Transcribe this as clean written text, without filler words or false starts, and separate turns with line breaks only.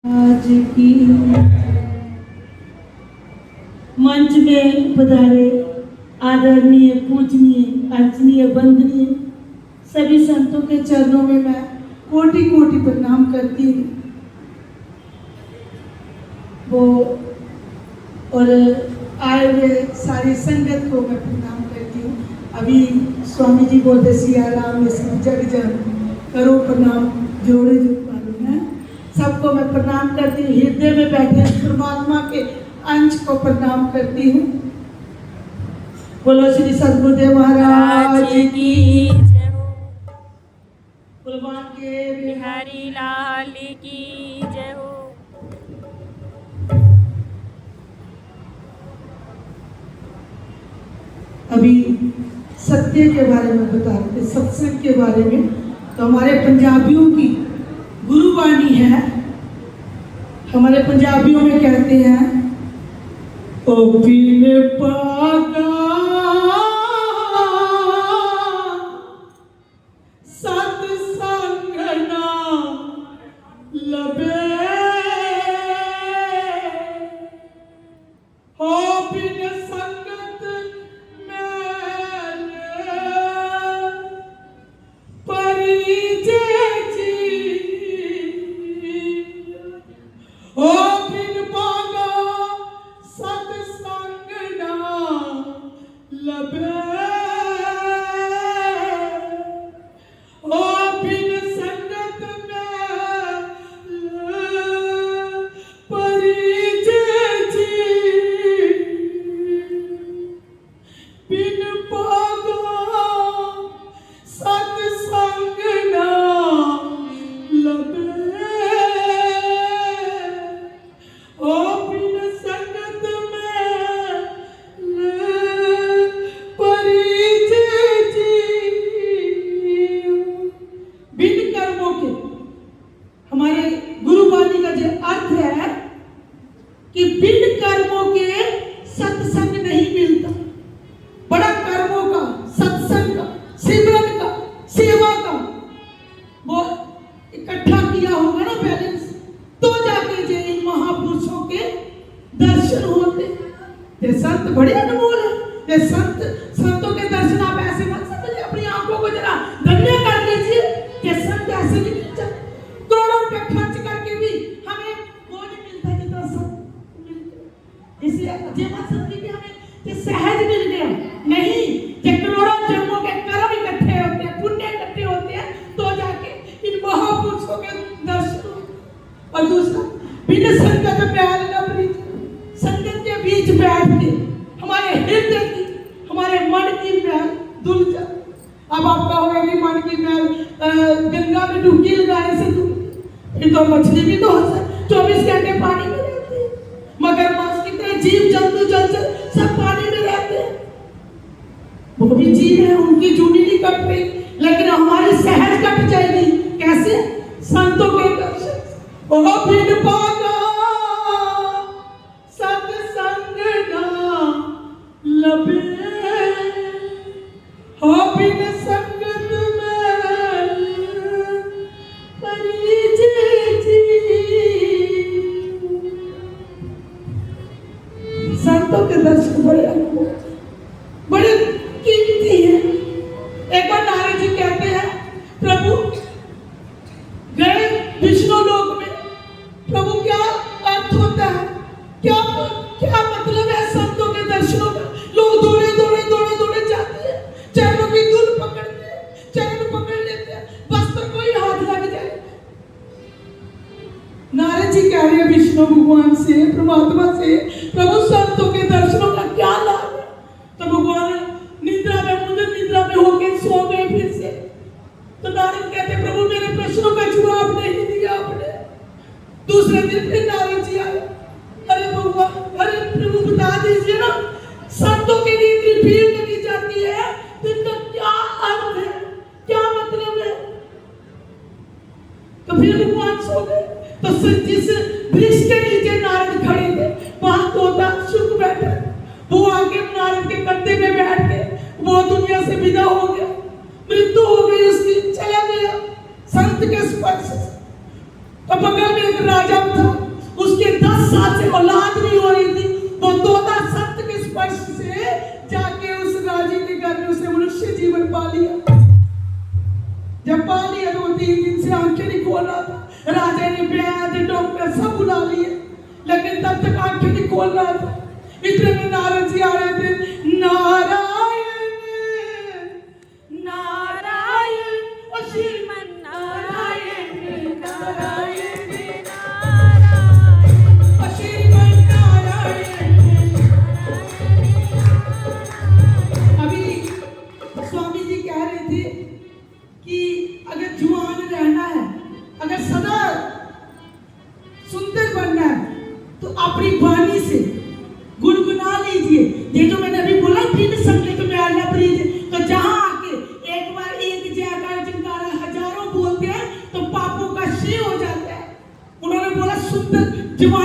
आज की मंच में पधारे आदरणीय, पूजनीय, अर्चनीय, वंदनीय सभी संतों के चरणों में मैं कोटि कोटि प्रणाम करती हूँ। वो और आए हुए सारी संगत को मैं प्रणाम करती हूँ। अभी स्वामी जी बोलते सिया राम जग जग करो प्रणाम जोड़े जो मालूम है। सबको मैं प्रणाम करती हूँ। हृदय में बैठे परमात्मा के अंश को प्रणाम करती हूँ। बोलो श्री सद्गुरुदेव महाराज की
जय हो।
कुलवान के
बिहारी लाल की जय हो।
अभी सत्य के बारे में बता रहे थे, सत्संग के बारे में। तो हमारे पंजाबियों की गुरुवाणी है। हमारे पंजाबियों में कहते हैं ओ बिन पागा सत्संग ना लबे हो बिन संगत मैंने परिचय ओ बिन पागा सत्संग ना लबे ओ बिन संगत में परिचय बिन पागा सत्संग ना लबे ओ बिन संगत में परिचय बिन कर्मों के। हमारे गुरुवाणी का जो अर्थ है कि बिन कर्मों के सत्संग नहीं मिलता। बड़ा कर्मों का, सत्संग का, सिमरन का, सेवा का वो इकट्ठा किया होगा ना बैलेंस, तो जाके जो इन महापुरुषों के दर्शन होते। ये संत बड़े अनमोल है। ये संतों के दर्शन आप ऐसे मत समझिए। अपनी आंखों को जरा धन्य कर लीजिए। ये संत ऐसे नहीं मिलते। करोड़ों रुपए खर्च करके भी हमें वो नहीं मिलता जितना संत मिलते। इसलिए ये मत समझिए कि हमें ये सहज मिल गया। नहीं, ये करोड़ों जन्मों के कर्म इकट्ठे होते हैं, पुण्य इकट्ठे होते हैं, तो जाके इन महापुरुषों के दर्शन होते। और दूसरा, बिन संगत प्यार न प्रीत। संगत के बीच बैठ के हमारे हृदय की, हमारे मन की मैल धुल जाए। अब आप कहोगे कि मन की मैल गंगा में डुबकी लगाने से धुल, फिर तो मछली भी तो 24 घंटे पानी में रहती है। मगरमच्छ, कितने जीव जंतु जलचर सब पानी में रहते हैं। वो भी जीव है, उनकी जूनी नहीं कट रही, लेकिन हमारी सहज कट जाएगी। कैसे? संतों के दर्शन। ओ बिन पागा सत्संग ना लबे हो बिन संगत में परिचय संतों के दर्शन बड़े अनमोल, बड़े कीमती है। एक बार नारद जी कहते हैं प्रभु गए विष्णु लोक में, प्रभु क्या अर्थ होता है, क्या क्या मतलब है संतों के दर्शनों का। लोग दौड़े दौड़े दौड़े दौड़े जाते हैं, चरणों की धूल पकड़ते हैं, चरण पकड़ लेते हैं, बस तो कोई हाथ लग जाए। नारद जी कह रहे हैं विष्णु भगवान से, परमात्मा से, प्रभु संतों के दर्शनों का क्या लाभ है। तो भगवान निद्रा में, मुझे निद्रा में होके सो गए फिर से। तो नारद कहते प्रभु मेरे प्रश्नों का जवाब नहीं दिया आपने। दूसरे दिन फिर नारद जी आए, अरे भगवान, अरे प्रभु बता दीजिए ना, संतों के लिए इतनी भीड़ लगी जाती है तो इनका क्या अर्थ है, क्या मतलब है। तो फिर भगवान सो गए। तो जिस वृक्ष के नीचे नारद खड़े थे वहां तोता शुक बैठा, वो आके नारद के कंधे में बैठ के वो दुनिया से विदा हो गया, मृत्यु हो गई उसकी, चला गया संत के स्पर्श से। तो बगल में एक राजा था, नहीं खोल रहा था, इतने में नारद जी आ रहे थे। नारायण नारायण और श्रीमन नारायण नारायण
नारायण
और श्रीमन नारायण। अभी स्वामी जी कह रहे थे कि अगर जुआन रहना है, अगर सदा सुंदर बनना है, तो अपनी वाणी से गुनगुना लीजिए। ये जो मैंने अभी बोला बिन संकेत में आला प्रीत, तो जहां आके एक बार एक जयकार जयकारा हजारों बोलते हैं तो पापों का क्षय हो जाता है। उन्होंने बोला सुंदर जवान